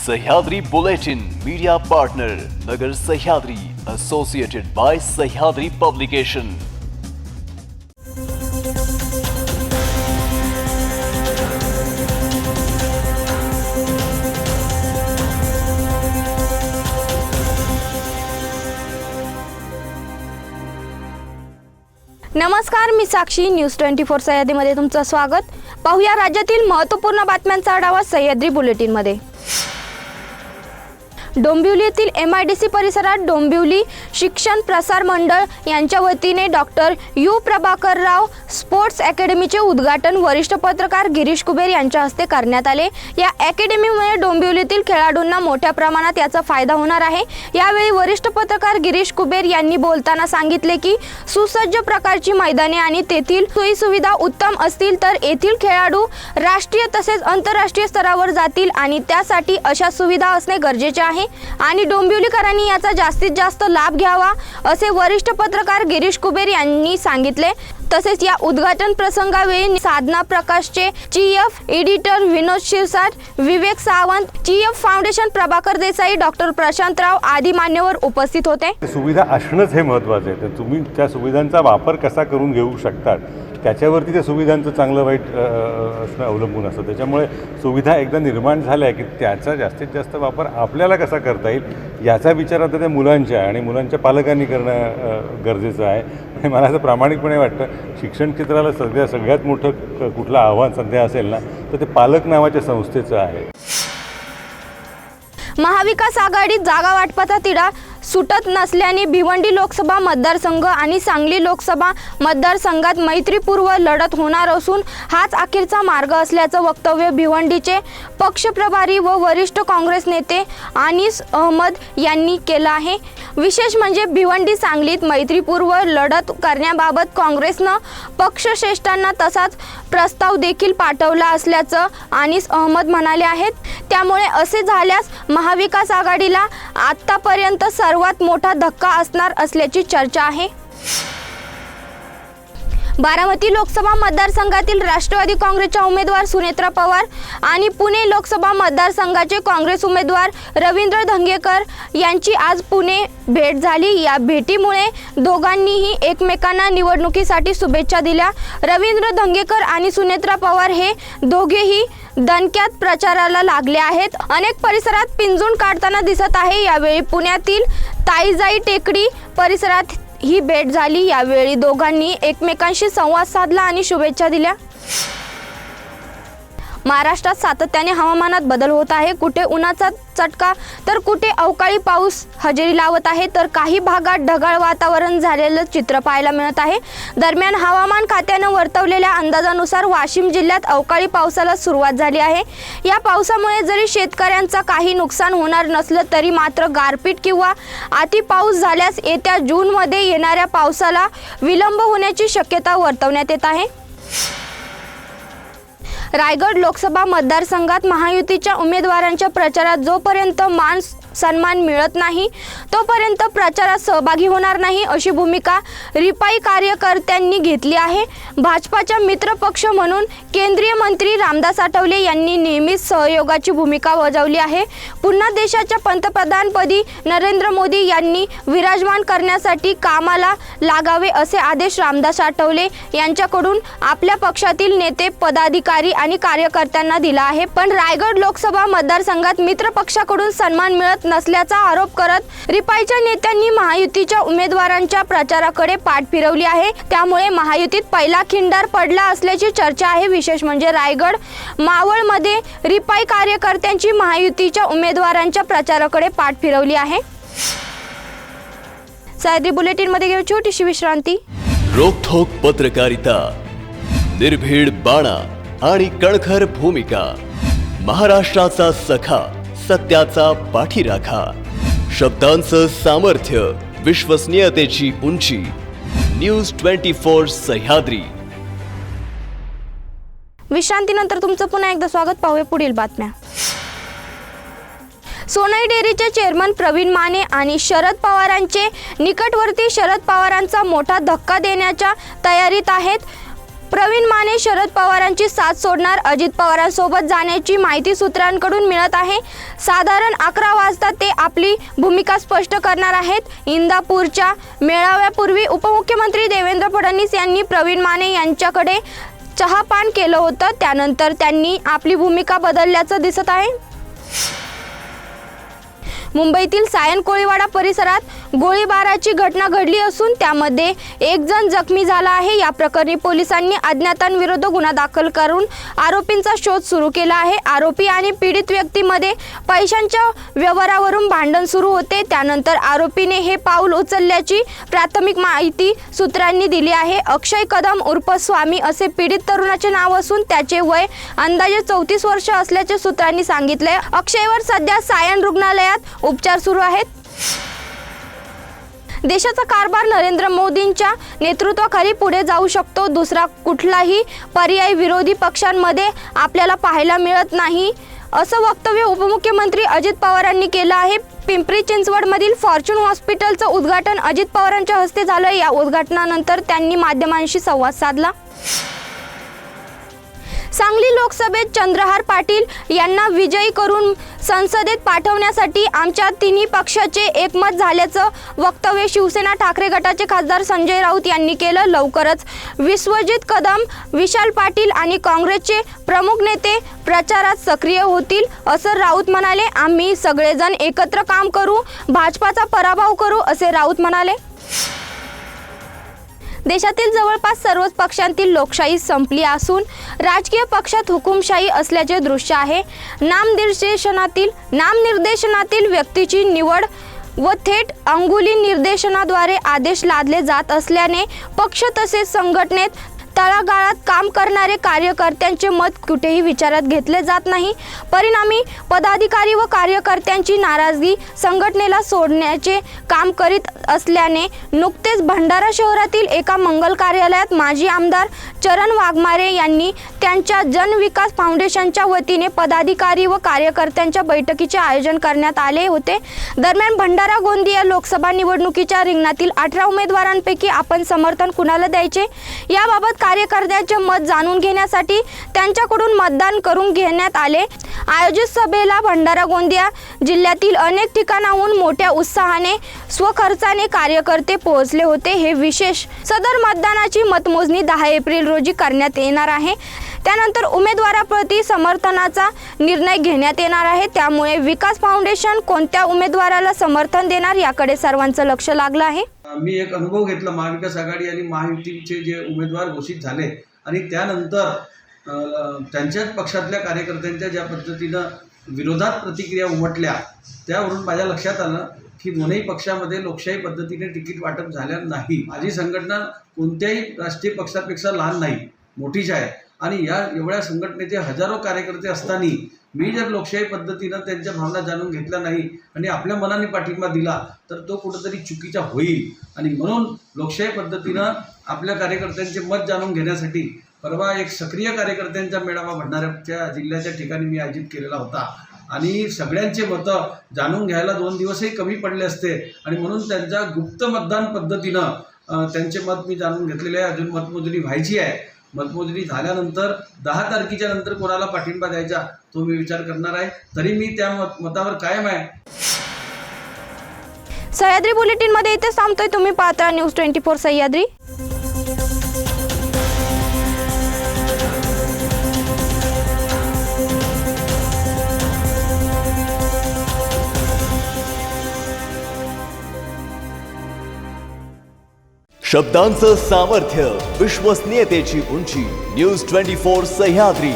Sahyadri bulletin media partner नगर Sahyadri associated bye Sahyadri publication. नमस्कार, मी साक्षी। News 24 सह्याद्रीमध्ये तुमचं स्वागत। पाहूया राज्यातील महत्त्वपूर्ण बातम्यांचा आढावा सह्याद्री बुलेटिनमध्ये। डोंबिवली येथील MIDC परिसरात डोंबिवली शिक्षण प्रसार मंडळ यांच्या वतीने डॉक्टर यू प्रभाकरराव स्पोर्ट्स अकॅडमीचे उद्घाटन वरिष्ठ पत्रकार गिरीश कुबेर यांच्या हस्ते करण्यात आले। या अकॅडमीमुळे डोंबिवलीतील खेळाडूंना मोठ्या प्रमाणात याचा फायदा होणार आहे। यावेळी वरिष्ठ पत्रकार गिरीश कुबेर यांनी बोलताना सांगितले की सुसज्ज प्रकारची मैदाने आणि तेथील सोयीसुविधा उत्तम असतील तर येथील खेळाडू राष्ट्रीय तसेच आंतरराष्ट्रीय स्तरावर जातील आणि त्यासाठी अशा सुविधा असणे गरजेचे आहे आणि डोंबिवलीकरांनी याचा जास्तीत जास्त लाभ घ्यावा असे वरिष्ठ पत्रकार गिरीश कुबेर यांनी सांगितले। तसेच या उद्घाटन प्रसंगावेळी साधना प्रकाशचे chief editor Vinod Shirsat, Vivek Sawant, chief foundation Prabhakar Desai, doctor Prashantrao आदी मान्यवर उपस्थित होते। सुविधा असणंच हे महत्त्वाचं आहे। तर तुम्ही त्या सुविधांचा वापर कसा करून घेऊ शकतात त्याच्यावरती त्या सुविधांचं चांगलं वाईट असणं अवलंबून असतं। त्याच्यामुळे सुविधा एकदा निर्माण झाल्या की त्याचा जास्तीत जास्त वापर आपल्याला कसा करता येईल याचा विचार आता त्या मुलांच्या आणि मुलांच्या पालकांनी करणं गरजेचं आहे। आणि मला असं प्रामाणिकपणे वाटतं शिक्षण क्षेत्राला सगळ्यात मोठं कुठलं आव्हान सध्या असेल ना तर ते पालक नावाच्या संस्थेचं आहे। महाविकास आघाडीत जागा वाटपाचा तिढा सुटत नसल्याने भिवंडी लोकसभा मतदारसंघ आणि सांगली लोकसभा मतदारसंघात मैत्रीपूर्व लढत होणार असून हाच अखेरचा मार्ग असल्याचं वक्तव्य भिवंडीचे पक्षप्रभारी व वरिष्ठ काँग्रेस नेते अनीस अहमद यांनी केलं आहे। विशेष म्हणजे भिवंडी सांगलीत मैत्रीपूर्व लढत करण्याबाबत काँग्रेसनं पक्षश्रेष्ठांना तसाच प्रस्ताव देखील पाठवला असल्याचं अनीस अहमद म्हणाले आहेत। त्यामुळे असे झाल्यास महाविकास आघाडीला आतापर्यंत सर्वात मोठा धक्का असणार असल्याची चर्चा आहे। बारामती लोकसभा मतदारसंघातील राष्ट्रवादी काँग्रेसच्या उमेदवार सुनेत्रा पवार आणि पुणे लोकसभा मतदारसंघाचे काँग्रेस उमेदवार रवींद्र धंगेकर यांची आज पुणे भेट झाली। या भेटीमुळे दोघांनीही एकमेकांना निवडणुकीसाठी शुभेच्छा दिल्या। रवींद्र धंगेकर आणि सुनेत्रा पवार हे दोघेही दणक्यात प्रचाराला लागले आहेत। अनेक परिसरात पिंजून काढताना दिसत आहे। यावेळी पुण्यातील ताईजाई टेकडी परिसरात ही भेट झाली। यावेळी दोघांनी एकमेकांशी संवाद साधला आणि शुभेच्छा दिल्या। महाराष्ट्रात सातत्याने हवामानात बदल होत आहे। कुठे उन्हाचा चटका तर कुठे अवकाळी पाऊस हजेरी लावत आहे तर काही भागात ढगाळ वातावरण झालेलं चित्र पाहायला मिळत आहे। दरम्यान हवामान खात्यानं वर्तवलेल्या अंदाजानुसार वाशिम जिल्ह्यात अवकाळी पावसाला सुरुवात झाली आहे। या पावसामुळे जरी शेतकऱ्यांचा काही नुकसान होणार नसलं तरी मात्र गारपीट किंवा अति पाऊस झाल्यास येत्या जूनमध्ये येणाऱ्या पावसाला विलंब होण्याची शक्यता वर्तवण्यात येत आहे। रायगड लोकसभा मतदारसंघात महायुतीच्या उमेदवारांच्या प्रचारात जोपर्यंत मान सन्मान मिळत नाही तोपर्यंत प्रचारात सहभागी होणार नाही अशी भूमिका रिपाई कार्यकर्त्यांनी घेतली आहे। भाजपाच्या मित्रपक्ष म्हणून केंद्रीय मंत्री रामदास आठवले यांनी नेहमीच सहयोगाची भूमिका बजावली आहे। पुन्हा देशाच्या पंतप्रधानपदी नरेंद्र मोदी यांनी विराजमान करण्यासाठी कामाला लागावे असे आदेश रामदास आठवले यांच्याकडून आपल्या पक्षातील नेते, पदाधिकारी आणि कार्यकर्त्यांना दिला आहे। पण रायगड लोकसभा मतदारसंघात मित्रपक्षाकडून सन्मान मिळत नसल्याचा आरोप करत रिपाईच्या नेत्यांनी महायुतीच्या उमेदवारांच्या प्रचाराकडे पाठ फिरवली आहे। त्यामुळे महायुतीत पहिला खिंडार पडला असल्याची चर्चा आहे। विशेष म्हणजे रायगड मावळमध्ये रिपाई कार्यकर्त्यांची महायुतीच्या उमेदवारांच्या प्रचाराकडे पाठ फिरवली आहे। सह्याद्री बुलेटिन मध्ये घेऊ छोटीशी विश्रांती। रोखोक पत्रकारिता, निर्भीड बाणा आणि कणखर भूमिका, महाराष्ट्राचा सखा, सत्याचा पाठीराखा, शब्दांचं सामर्थ्य, विश्वसनीयतेची उंची, न्यूज 24 सह्याद्री। विश्रांतीनंतर तुमचं पुन्हा एकदा स्वागत। पाहूया पुढील बातम्या। सोनाई डेअरीचे चेअरमन प्रवीण माने आणि शरद पवारांचे निकटवर्ती शरद पवारांचा मोठा धक्का देण्याच्या तयारीत आहेत। प्रवीण माने शरद पवारांची साथ सोडणार, अजित पवारांसोबत जाण्याची माहिती सूत्रांकडून मिळत आहे। साधारण 11 वाजता ते आपली भूमिका स्पष्ट करणार आहेत। इंदापूरच्या मेळाव्यापूर्वी उपमुख्यमंत्री देवेंद्र फडणवीस यांनी प्रवीण माने यांच्याकडे चहापान केलं होतं, त्यानंतर त्यांनी आपली भूमिका बदलल्याचं दिसत आहे। मुंबईतील सायन कोळीवाडा परिसरात गोळीबाराची घटना घडली असून त्यामध्ये एक जण जखमी झाला आहे। या प्रकरणी पोलिसांनी अज्ञातांविरुद्ध गुन्हा दाखल करून आरोपींचा शोध सुरू केला आहे। आरोपी आणि पीडित व्यक्तीमध्ये पैशांच्या व्यवहारावरून भांडण सुरू होते, त्यानंतर आरोपीने हे पाऊल उचलल्याची प्राथमिक माहिती सूत्रांनी दिली आहे। अक्षय कदम उर्फ स्वामी असे पीडित तरुणाचे नाव असून त्याचे वय अंदाजे 34 वर्ष असल्याचे सूत्रांनी सांगितले। अक्षयवर सध्या सायन रुग्णालयात उपचार सुरू आहेत। देशाचा कारभार नरेंद्र मोदींच्या नेतृत्वाखाली पुढे जाऊ शकतो, दुसरा कुठलाही पर्याय विरोधी पक्षांमध्ये आपल्याला पाहायला मिळत नाही, असं वक्तव्य उपमुख्यमंत्री अजित पवारांनी केलं आहे। पिंपरी चिंचवडमधील फॉर्च्यून हॉस्पिटलचं उद्घाटन अजित पवारांच्या हस्ते झालं। या उद्घाटनानंतर त्यांनी माध्यमांशी संवाद साधला। सांगली लोकसभेत चंद्रहार पाटील यांना विजयी करून संसदेत पाठवण्यासाठी आमच्या तिन्ही पक्षाचे एकमत झाल्याचं वक्तव्य शिवसेना ठाकरे गटाचे खासदार संजय राऊत यांनी केलं। लवकरच विश्वजित कदम, विशाल पाटील आणि काँग्रेसचे प्रमुख नेते प्रचारात सक्रिय होतील, असं राऊत म्हणाले। आम्ही सगळेजण एकत्र काम करू, भाजपाचा पराभव करू, असे राऊत म्हणाले। देशातील जवळपास सर्वच पक्षांतील लोकशाही संपली असून राजकीय पक्षात हुकुमशाही असल्याचे दृश्य आहे। नामनिर्देशनातील व्यक्तीची निवड व थेट अंगुली निर्देशनाद्वारे आदेश लादले जात असल्याने पक्ष तसेच संघटनेत तळागाळात काम करणारे कार्यकर्त्यांचे मत कुठेही विचारात घेतले जात नाही। परिणामी पदाधिकारी व कार्यकर्त्यांची नाराजगी संघटनेला सोडण्याचे काम करीत असल्याने नुकतेच भंडारा शहरातील एका मंगल कार्यालयात माजी आमदार चरण वाघमारे यांनी त्यांच्या जनविकास फाउंडेशनच्या वतीने पदाधिकारी व कार्यकर्त्यांच्या बैठकीचे आयोजन करण्यात आले होते। दरम्यान भंडारा गोंदिया लोकसभा निवडणुकीच्या रिंगणातील 18 उमेदवारांपैकी आपण समर्थन कुणाला द्यायचे याबाबत कार्यकर्त्यांचे मत जाणून घेण्यासाठी त्यांच्याकडून मतदान करून घेण्यात आले। आयोजित सभेला भंडारा गोंदिया जिल्ह्यातील अनेक ठिकाणाहून मोठ्या उत्साहाने स्वखर्चाने कार्यकर्ते पोहोचले होते। हे विशेष सदर मतदानाची मतमोजणी 10 एप्रिल रोजी करण्यात येणार आहे। त्यानंतर उमेदवाराप्रती समर्थनाचा निर्णय घेण्यात येणार आहे। त्यामुळे विकास फाउंडेशन कोणत्या उमेदवाराला समर्थन देणार याकडे सर्वांचं लक्ष लागलं आहे। मी एक अनुभव घेतला, महाविकास आघाडी आणि महायुतीचे जे उमेदवार घोषित झाले आणि त्यानंतर त्यांच्याच पक्षातल्या कार्यकर्त्यांच्या ज्या पद्धतीनं विरोधात प्रतिक्रिया उमटल्या, त्यावरून माझ्या लक्षात आलं की दोन्ही पक्षामध्ये लोकशाही पद्धतीने तिकीट वाटप झालं नाही। माझी संघटना कोणत्याही राष्ट्रीय पक्षापेक्षा लहान नाही, मोठीच आहे आणि या एवढ्या संघटनेचे हजारो कार्यकर्ते असताना मी जर लोकशाही पद्धतीनं त्यांच्या भावना जाणून घेतल्या नाही आणि आपल्या मनाने पाठिंबा दिला तर तो कुठंतरी चुकीचा होईल। आणि म्हणून लोकशाही पद्धतीनं आपल्या कार्यकर्त्यांचे मत जाणून घेण्यासाठी परवा एक सक्रिय कार्यकर्त्यांचा मेळावा भंडाऱ्याच्या जिल्ह्याच्या ठिकाणी मी आयोजित केलेला होता आणि सगळ्यांचे मतं जाणून घ्यायला 2 दिवसही कमी पडले असते आणि म्हणून त्यांच्या गुप्त मतदान पद्धतीनं त्यांचे मत मी जाणून घेतलेले आहे। अजून मतमोजणी व्हायची आहे। मतमोजणी झाल्यानंतर 10 तारखेच्या नंतर कोणाला पाठिंबा द्यायचा तो मी विचार करणार आहे। तरी मी त्या मतावर कायम आहे। सह्याद्री बुलेटिन मध्ये इथे थांबतोय। तुम्ही पाहता न्यूज 24 सह्याद्री। शब्दांचं सामर्थ्य, विश्वसनीयतेची उंची, न्यूज 24 सह्याद्री।